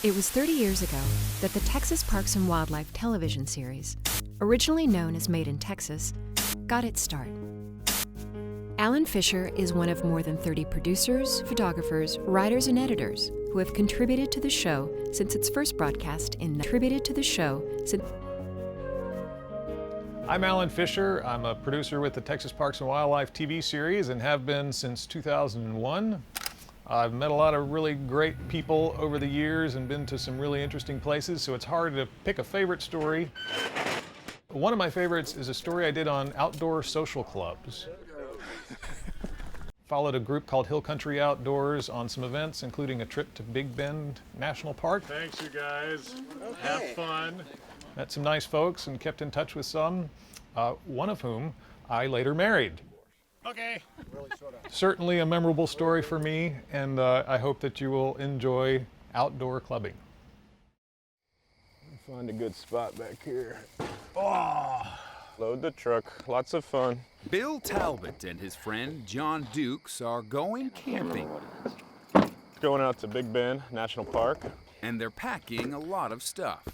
It was 30 years ago that the Texas Parks and Wildlife television series, originally known as Made in Texas, got its start. Alan Fisher is one of more than 30 producers, photographers, writers, and editors who have contributed to the show since its first broadcast I'm Alan Fisher. I'm a producer with the Texas Parks and Wildlife TV series and have been since 2001. I've met a lot of really great people over the years and been to some really interesting places, so it's hard to pick a favorite story. One of my favorites is a story I did on outdoor social clubs. Followed a group called Hill Country Outdoors on some events, including a trip to Big Bend National Park. Thanks, you guys. Okay. Have fun. Met some nice folks and kept in touch with some, one of whom I later married. Okay. Certainly a memorable story for me, and I hope that you will enjoy outdoor clubbing. Find a good spot back here. Oh, load the truck, lots of fun. Bill Talbot and his friend John Dukes are going camping. Going out to Big Bend National Park. And they're packing a lot of stuff.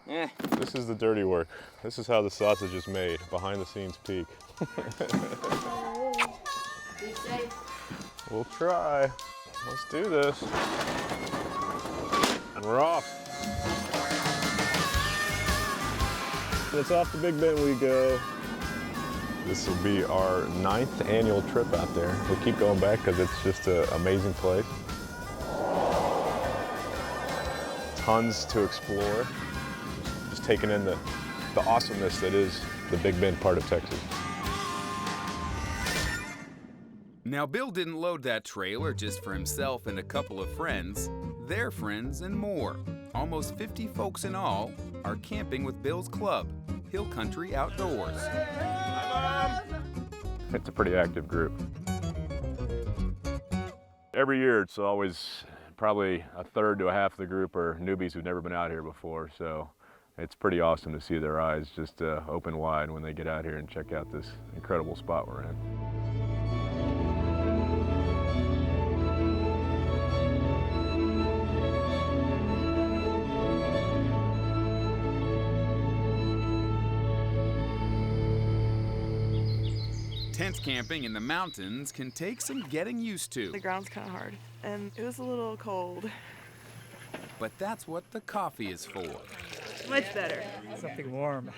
This is the dirty work. This is how the sausage is made, behind the scenes peek. Be safe. We'll try. Let's do this. And we're off. It's off to Big Bend we go. This will be our 9th annual trip out there. We keep going back because it's just an amazing place. Tons to explore. Just taking in the awesomeness that is the Big Bend part of Texas. Now, Bill didn't load that trailer just for himself and a couple of friends. Their friends and more. Almost 50 folks in all are camping with Bill's club, Hill Country Outdoors. Hi, Mom. It's a pretty active group. Every year, it's always probably a third to a half of the group are newbies who've never been out here before, so it's pretty awesome to see their eyes just open wide when they get out here and check out this incredible spot we're in. Tent camping in the mountains can take some getting used to. The ground's kind of hard, and it was a little cold. But that's what the coffee is for. Much better. Something warm.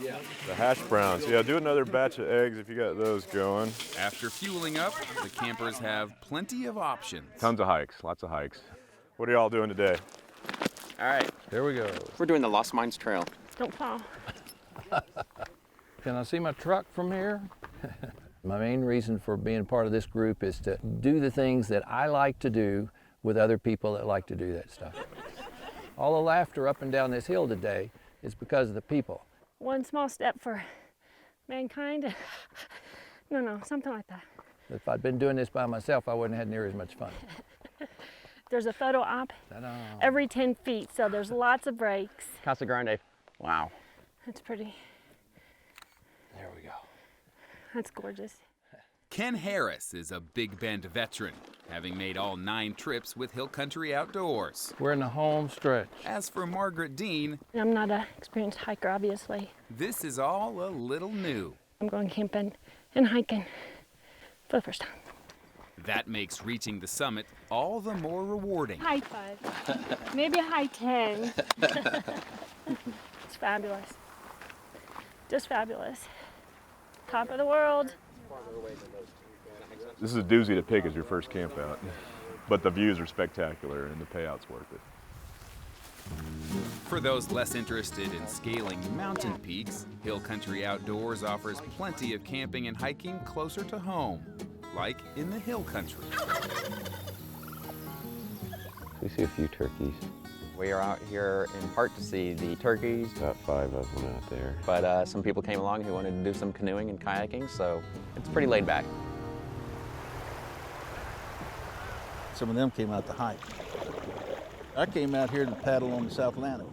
The hash browns. Yeah, do another batch of eggs if you got those going. After fueling up, the campers have plenty of options. Tons of hikes, lots of hikes. What are y'all doing today? All right. Here we go. We're doing the Lost Mines Trail. Don't fall. Can I see my truck from here? My main reason for being part of this group is to do the things that I like to do with other people that like to do that stuff. All the laughter up and down this hill today is because of the people. One small step for mankind. No, something like that. If I'd been doing this by myself, I wouldn't have had near as much fun. There's a photo op every 10 feet, so there's lots of breaks. Casa Grande. Wow. That's pretty. There we go. That's gorgeous. Ken Harris is a Big Bend veteran, having made all 9 trips with Hill Country Outdoors. We're in the home stretch. As for Margaret Dean, I'm not an experienced hiker, obviously. this is all a little new. I'm going camping and hiking for the first time. That makes reaching the summit all the more rewarding. High 5, maybe a high 10. It's fabulous. Just fabulous. Top of the world. This is a doozy to pick as your first camp out, but the views are spectacular and the payout's worth it. For those less interested in scaling mountain peaks, Hill Country Outdoors offers plenty of camping and hiking closer to home, like in the Hill Country. We see a few turkeys. We are out here in part to see the turkeys. About 5 of them out there. But some people came along who wanted to do some canoeing and kayaking, so it's pretty laid back. Some of them came out to hike. I came out here to paddle on the South Atlantic.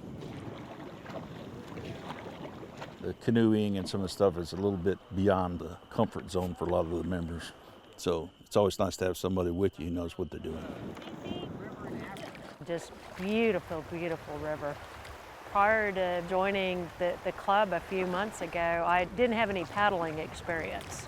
The canoeing and some of the stuff is a little bit beyond the comfort zone for a lot of the members. So it's always nice to have somebody with you who knows what they're doing. Just beautiful, beautiful river. Prior to joining the club a few months ago, I didn't have any paddling experience.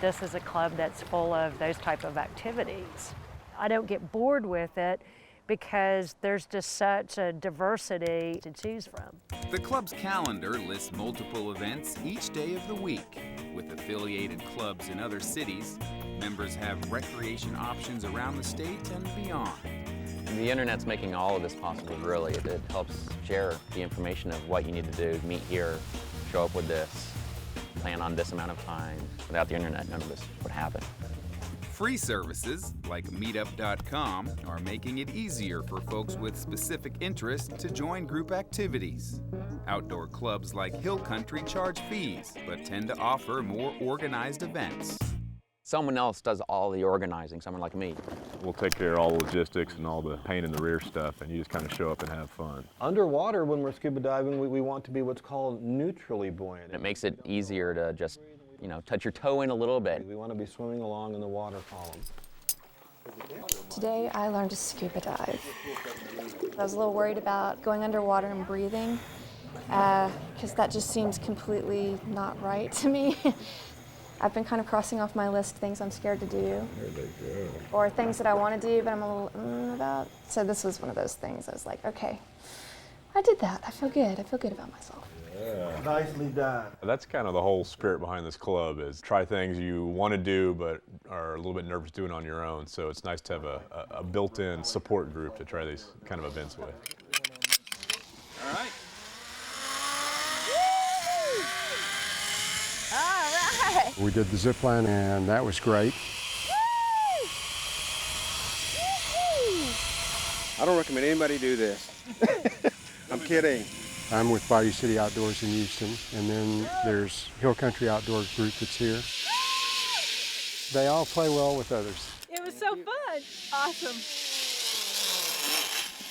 This is a club that's full of those type of activities. I don't get bored with it because there's just such a diversity to choose from. The club's calendar lists multiple events each day of the week. With affiliated clubs in other cities, members have recreation options around the state and beyond. The internet's making all of this possible, really. It helps share the information of what you need to do, meet here, show up with this, plan on this amount of time. Without the internet, none of this would happen. Free services, like meetup.com, are making it easier for folks with specific interests to join group activities. Outdoor clubs like Hill Country charge fees, but tend to offer more organized events. Someone else does all the organizing, someone like me. We'll take care of all the logistics and all the pain in the rear stuff, and you just kind of show up and have fun. Underwater, when we're scuba diving, we want to be what's called neutrally buoyant. It makes it easier to just, touch your toe in a little bit. We want to be swimming along in the water column. Today I learned to scuba dive. I was a little worried about going underwater and breathing because that just seems completely not right to me. I've been kind of crossing off my list things I'm scared to do or things that I want to do but I'm a little about. So this was one of those things. I was like, okay, I did that. I feel good. I feel good about myself. Yeah. Nicely done. That's kind of the whole spirit behind this club is try things you want to do but are a little bit nervous doing on your own. So it's nice to have a built-in support group to try these kind of events with. All right. We did the zip line and that was great. I don't recommend anybody do this. I'm kidding. I'm with Bayou City Outdoors in Houston, and then there's Hill Country Outdoor Group that's here. They all play well with others. It was so fun. Awesome.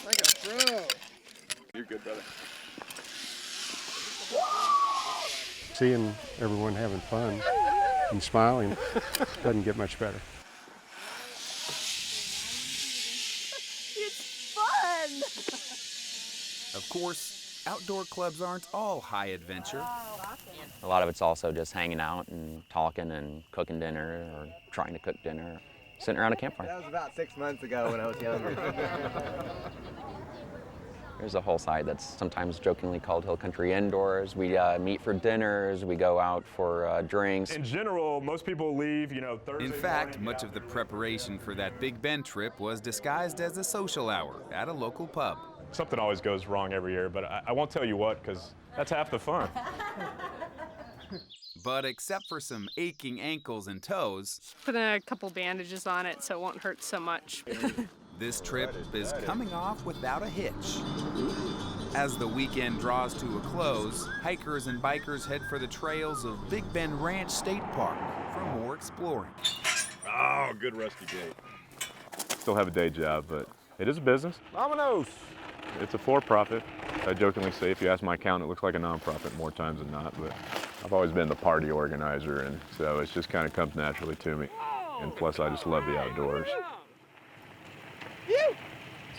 Like a pro. You're good, brother. Seeing everyone having fun and smiling doesn't get much better. It's fun. Of course, outdoor clubs aren't all high adventure. A lot of it's also just hanging out and talking and cooking dinner or trying to cook dinner, sitting around a campfire. That was about 6 months ago when I was younger. There's a whole side that's sometimes jokingly called Hill Country Indoors. We meet for dinners, we go out for drinks. In general, most people leave, Thursday. In fact, much of the preparation for that Big Bend trip was disguised as a social hour at a local pub. Something always goes wrong every year, but I won't tell you what, because that's half the fun. But except for some aching ankles and toes, put a couple bandages on it so it won't hurt so much. This trip is coming off without a hitch. As the weekend draws to a close, hikers and bikers head for the trails of Big Bend Ranch State Park for more exploring. Oh, good rusty gate. Still have a day job, but it is a business. Vámonos! It's a for-profit. I jokingly say, if you ask my accountant, it looks like a non-profit more times than not, but I've always been the party organizer, and so it just kind of comes naturally to me. And plus, I just love the outdoors.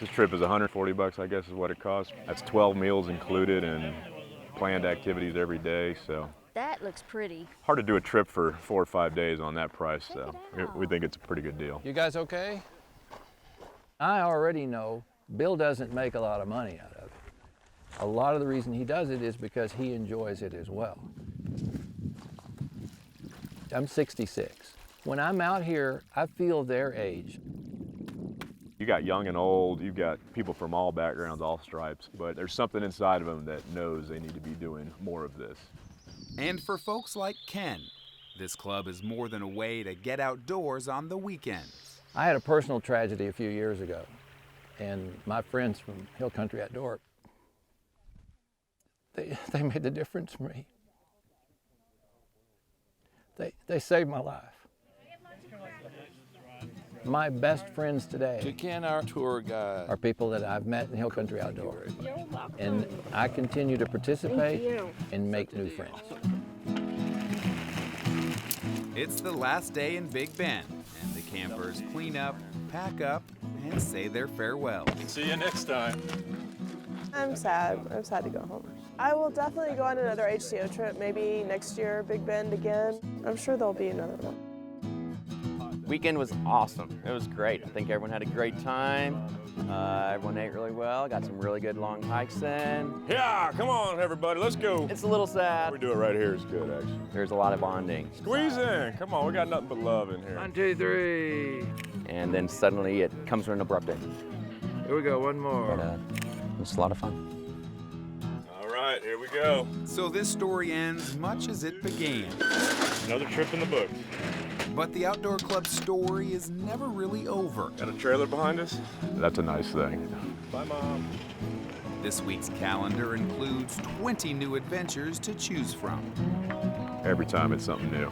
This trip is $140, I guess is what it costs. That's 12 meals included and planned activities every day, so. That looks pretty. Hard to do a trip for 4 or 5 days on that price, so we think it's a pretty good deal. You guys okay? I already know Bill doesn't make a lot of money out of it. A lot of the reason he does it is because he enjoys it as well. I'm 66. When I'm out here, I feel their age. You got young and old, you've got people from all backgrounds, all stripes, but there's something inside of them that knows they need to be doing more of this. And for folks like Ken, this club is more than a way to get outdoors on the weekends. I had a personal tragedy a few years ago, and my friends from Hill Country Outdoor, they made the difference for me. They saved my life. My best friends today Ken, our tour guide, are people that I've met in Hill Country Outdoor. And I continue to participate and make new friends. It's the last day in Big Bend, and the campers clean up, pack up and say their farewells. See you next time. I'm sad. I'm sad to go home. I will definitely go on another HCO trip, maybe next year, Big Bend again. I'm sure there'll be another one. Weekend was awesome. It was great. I think everyone had a great time. Everyone ate really well. Got some really good long hikes in. Yeah, come on, everybody, let's go. It's a little sad. We do it right here is good, actually. There's a lot of bonding. Squeeze in. Come on, we got nothing but love in here. 1, 2, 3. And then suddenly it comes to an abrupt end. Here we go, one more. But, it's a lot of fun. All right, here we go. So this story ends much as it began. Another trip in the book. But the Outdoor Club story is never really over. Got a trailer behind us? That's a nice thing. Bye, Mom. This week's calendar includes 20 new adventures to choose from. Every time it's something new.